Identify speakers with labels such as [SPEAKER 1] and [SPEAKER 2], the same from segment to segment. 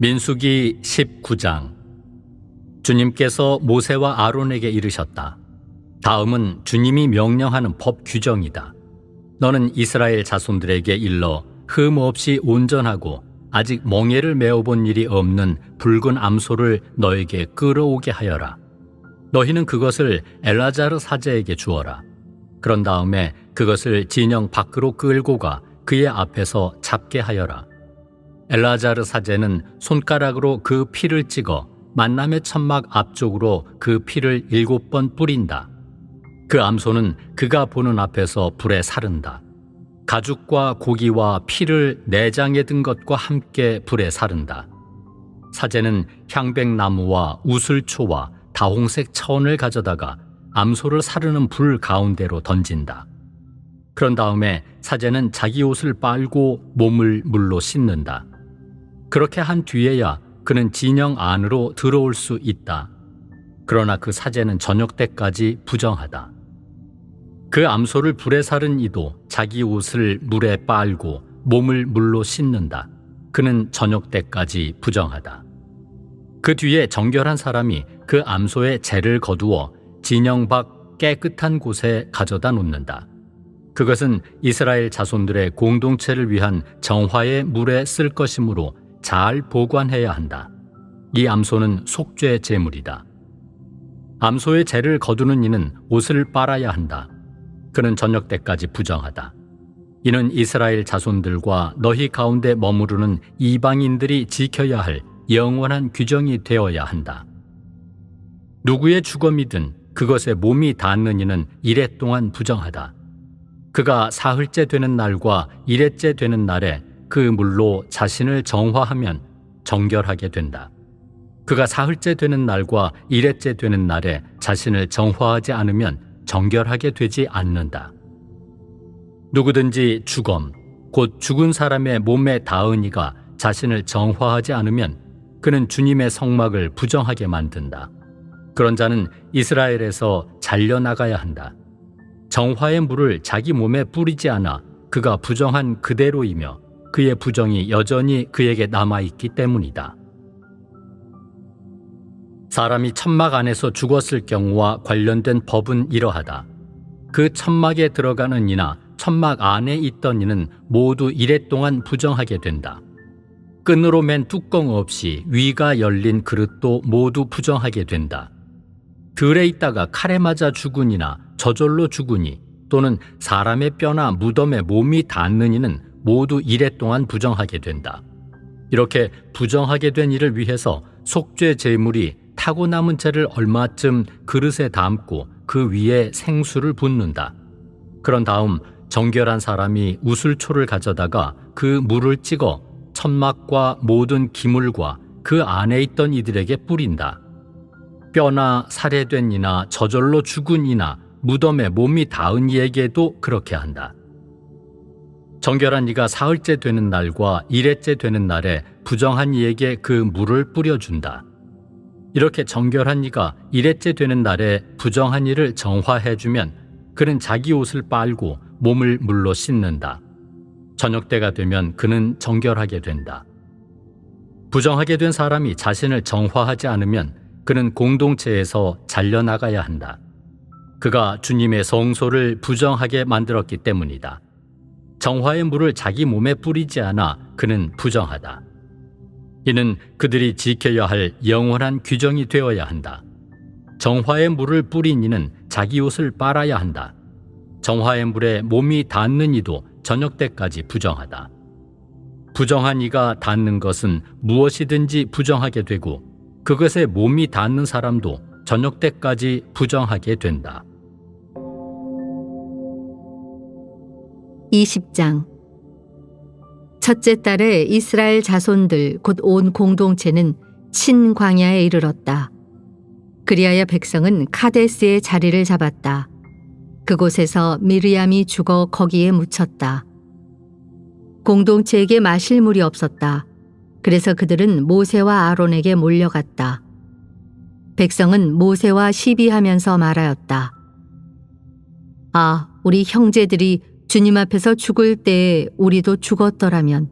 [SPEAKER 1] 민수기 19장. 주님께서 모세와 아론에게 이르셨다. 다음은 주님이 명령하는 법 규정이다. 너는 이스라엘 자손들에게 일러 흠 없이 온전하고 아직 멍에를 메어본 일이 없는 붉은 암소를 너에게 끌어오게 하여라. 너희는 그것을 엘라자르 사제에게 주어라. 그런 다음에 그것을 진영 밖으로 끌고 가 그의 앞에서 잡게 하여라. 엘라자르 사제는 손가락으로 그 피를 찍어 만남의 천막 앞쪽으로 그 피를 7번 뿌린다. 그 암소는 그가 보는 앞에서 불에 사른다. 가죽과 고기와 피를 내장에 든 것과 함께 불에 사른다. 사제는 향백나무와 우슬초와 다홍색 천을 가져다가 암소를 사르는 불 가운데로 던진다. 그런 다음에 사제는 자기 옷을 빨고 몸을 물로 씻는다. 그렇게 한 뒤에야 그는 진영 안으로 들어올 수 있다. 그러나 그 사제는 저녁 때까지 부정하다. 그 암소를 불에 사른 이도 자기 옷을 물에 빨고 몸을 물로 씻는다. 그는 저녁 때까지 부정하다. 그 뒤에 정결한 사람이 그 암소의 재를 거두어 진영 밖 깨끗한 곳에 가져다 놓는다. 그것은 이스라엘 자손들의 공동체를 위한 정화의 물에 쓸 것이므로 잘 보관해야 한다. 이 암소는 속죄 제물이다. 암소의 재를 거두는 이는 옷을 빨아야 한다. 그는 저녁 때까지 부정하다. 이는 이스라엘 자손들과 너희 가운데 머무르는 이방인들이 지켜야 할 영원한 규정이 되어야 한다. 누구의 주검이든 그것에 몸이 닿는 이는 이래 동안 부정하다. 그가 사흘째 되는 날과 일회째 되는 날에 그 물로 자신을 정화하면 정결하게 된다. 그가 사흘째 되는 날과 일회째 되는 날에 자신을 정화하지 않으면 정결하게 되지 않는다. 누구든지 주검, 곧 죽은 사람의 몸에 닿은 이가 자신을 정화하지 않으면 그는 주님의 성막을 부정하게 만든다. 그런 자는 이스라엘에서 잘려나가야 한다. 정화의 물을 자기 몸에 뿌리지 않아 그가 부정한 그대로이며 그의 부정이 여전히 그에게 남아있기 때문이다. 사람이 천막 안에서 죽었을 경우와 관련된 법은 이러하다. 그 천막에 들어가는 이나 천막 안에 있던 이는 모두 이래 동안 부정하게 된다. 끈으로 맨 뚜껑 없이 위가 열린 그릇도 모두 부정하게 된다. 들에 있다가 칼에 맞아 죽은 이나 저절로 죽은 이 또는 사람의 뼈나 무덤에 몸이 닿는 이는 모두 이래 동안 부정하게 된다. 이렇게 부정하게 된 이를 위해서 속죄 제물이 타고 남은 채를 얼마쯤 그릇에 담고 그 위에 생수를 붓는다. 그런 다음 정결한 사람이 우슬초를 가져다가 그 물을 찍어 천막과 모든 기물과 그 안에 있던 이들에게 뿌린다. 뼈나 살해된 이나 저절로 죽은 이나 무덤에 몸이 닿은 이에게도 그렇게 한다. 정결한 이가 사흘째 되는 날과 일회째 되는 날에 부정한 이에게 그 물을 뿌려준다. 이렇게 정결한 이가 일회째 되는 날에 부정한 이를 정화해주면 그는 자기 옷을 빨고 몸을 물로 씻는다. 저녁 때가 되면 그는 정결하게 된다. 부정하게 된 사람이 자신을 정화하지 않으면 그는 공동체에서 잘려나가야 한다. 그가 주님의 성소를 부정하게 만들었기 때문이다. 정화의 물을 자기 몸에 뿌리지 않아 그는 부정하다. 이는 그들이 지켜야 할 영원한 규정이 되어야 한다. 정화의 물을 뿌린 이는 자기 옷을 빨아야 한다. 정화의 물에 몸이 닿는 이도 저녁 때까지 부정하다. 부정한 이가 닿는 것은 무엇이든지 부정하게 되고 그것에 몸이 닿는 사람도 저녁 때까지 부정하게 된다.
[SPEAKER 2] 20장. 첫째 달에 이스라엘 자손들 곧 온 공동체는 친광야에 이르렀다. 그리하여 백성은 카데스의 자리를 잡았다. 그곳에서 미르암이 죽어 거기에 묻혔다. 공동체에게 마실 물이 없었다. 그래서 그들은 모세와 아론에게 몰려갔다. 백성은 모세와 시비하면서 말하였다. 아, 우리 형제들이 주님 앞에서 죽을 때에 우리도 죽었더라면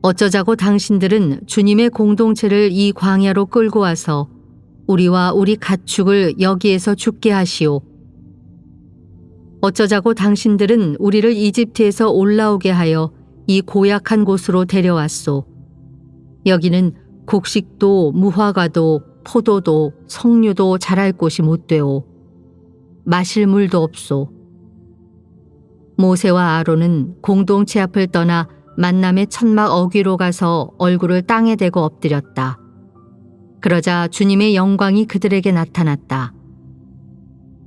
[SPEAKER 2] 어쩌자고 당신들은 주님의 공동체를 이 광야로 끌고 와서 우리와 우리 가축을 여기에서 죽게 하시오. 어쩌자고 당신들은 우리를 이집트에서 올라오게 하여 이 고약한 곳으로 데려왔소. 여기는 곡식도 무화과도 포도도 석류도 자랄 곳이 못 되오. 마실 물도 없소. 모세와 아론은 공동체 앞을 떠나 만남의 천막 어귀로 가서 얼굴을 땅에 대고 엎드렸다. 그러자 주님의 영광이 그들에게 나타났다.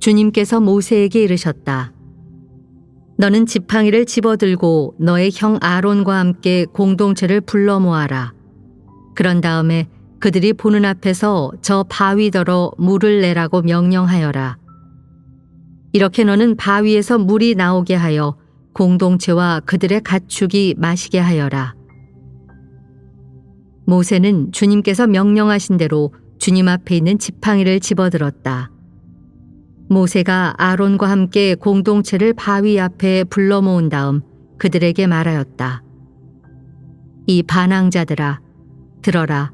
[SPEAKER 2] 주님께서 모세에게 이르셨다. 너는 지팡이를 집어들고 너의 형 아론과 함께 공동체를 불러 모아라. 그런 다음에 그들이 보는 앞에서 저 바위더러 물을 내라고 명령하여라. 이렇게 너는 바위에서 물이 나오게 하여 공동체와 그들의 가축이 마시게 하여라. 모세는 주님께서 명령하신 대로 주님 앞에 있는 지팡이를 집어들었다. 모세가 아론과 함께 공동체를 바위 앞에 불러 모은 다음 그들에게 말하였다. 이 반항자들아, 들어라.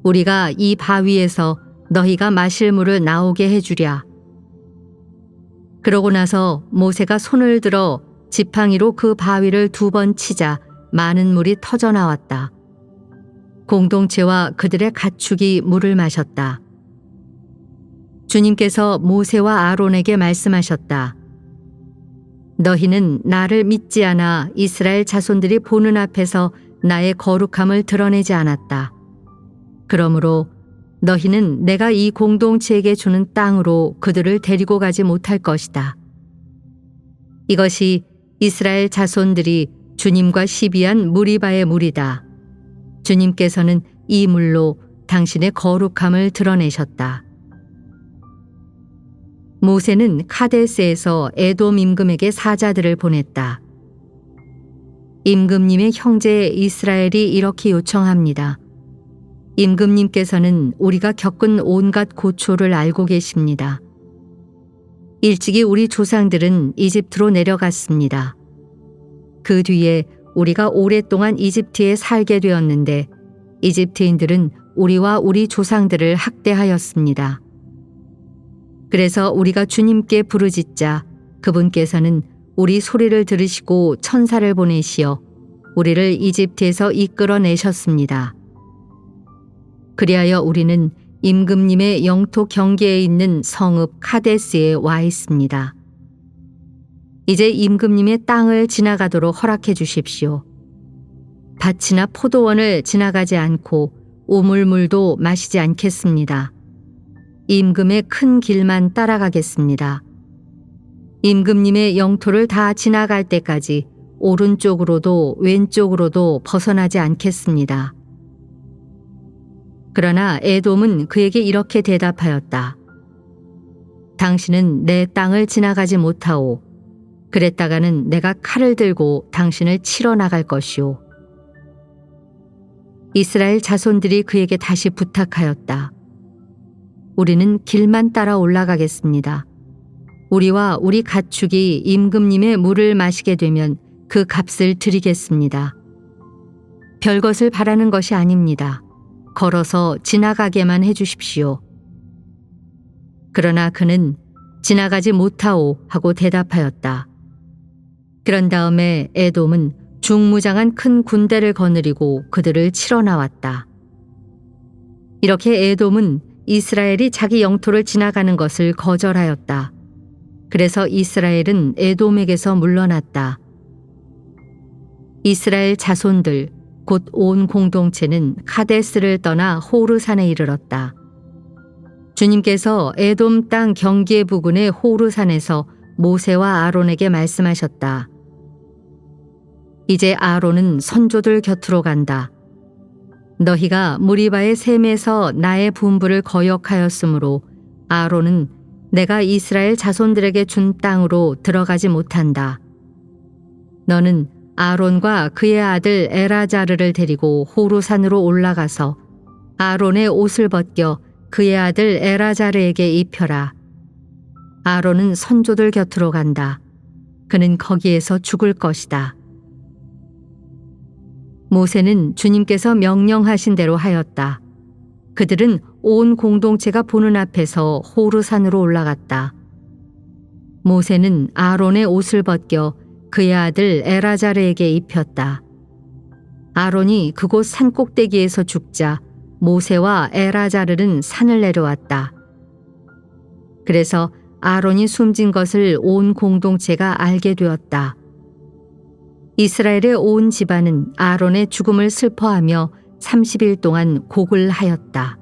[SPEAKER 2] 우리가 이 바위에서 너희가 마실 물을 나오게 해주랴. 그러고 나서 모세가 손을 들어 지팡이로 그 바위를 2번 치자 많은 물이 터져 나왔다. 공동체와 그들의 가축이 물을 마셨다. 주님께서 모세와 아론에게 말씀하셨다. 너희는 나를 믿지 않아 이스라엘 자손들이 보는 앞에서 나의 거룩함을 드러내지 않았다. 그러므로 너희는 내가 이 공동체에게 주는 땅으로 그들을 데리고 가지 못할 것이다. 이것이 이스라엘 자손들이 주님과 시비한 무리바의 물이다. 주님께서는 이 물로 당신의 거룩함을 드러내셨다. 모세는 카데스에서 에돔 임금에게 사자들을 보냈다. 임금님의 형제 이스라엘이 이렇게 요청합니다. 임금님께서는 우리가 겪은 온갖 고초를 알고 계십니다. 일찍이 우리 조상들은 이집트로 내려갔습니다. 그 뒤에 우리가 오랫동안 이집트에 살게 되었는데 이집트인들은 우리와 우리 조상들을 학대하였습니다. 그래서 우리가 주님께 부르짖자 그분께서는 우리 소리를 들으시고 천사를 보내시어 우리를 이집트에서 이끌어내셨습니다. 그리하여 우리는 임금님의 영토 경계에 있는 성읍 카데스에 와 있습니다. 이제 임금님의 땅을 지나가도록 허락해 주십시오. 밭이나 포도원을 지나가지 않고 우물물도 마시지 않겠습니다. 임금의 큰 길만 따라가겠습니다. 임금님의 영토를 다 지나갈 때까지 오른쪽으로도 왼쪽으로도 벗어나지 않겠습니다. 그러나 에돔은 그에게 이렇게 대답하였다. 당신은 내 땅을 지나가지 못하오. 그랬다가는 내가 칼을 들고 당신을 치러 나갈 것이오. 이스라엘 자손들이 그에게 다시 부탁하였다. 우리는 길만 따라 올라가겠습니다. 우리와 우리 가축이 임금님의 물을 마시게 되면 그 값을 드리겠습니다. 별것을 바라는 것이 아닙니다. 걸어서 지나가게만 해주십시오. 그러나 그는 지나가지 못하오 하고 대답하였다. 그런 다음에 에돔은 중무장한 큰 군대를 거느리고 그들을 치러 나왔다. 이렇게 에돔은 이스라엘이 자기 영토를 지나가는 것을 거절하였다. 그래서 이스라엘은 에돔에게서 물러났다. 이스라엘 자손들 곧 온 공동체는 카데스를 떠나 호르산에 이르렀다. 주님께서 에돔 땅 경계 부근의 호르산에서 모세와 아론에게 말씀하셨다. 이제 아론은 선조들 곁으로 간다. 너희가 무리바의 셈에서 나의 분부를 거역하였으므로 아론은 내가 이스라엘 자손들에게 준 땅으로 들어가지 못한다. 너는 아론과 그의 아들 엘아자르를 데리고 호르산으로 올라가서 아론의 옷을 벗겨 그의 아들 엘아자르에게 입혀라. 아론은 선조들 곁으로 간다. 그는 거기에서 죽을 것이다. 모세는 주님께서 명령하신 대로 하였다. 그들은 온 공동체가 보는 앞에서 호르산으로 올라갔다. 모세는 아론의 옷을 벗겨 그의 아들 엘아자르에게 입혔다. 아론이 그곳 산 꼭대기에서 죽자 모세와 엘아자르는 산을 내려왔다. 그래서 아론이 숨진 것을 온 공동체가 알게 되었다. 이스라엘의 온 집안은 아론의 죽음을 슬퍼하며 30일 동안 곡을 하였다.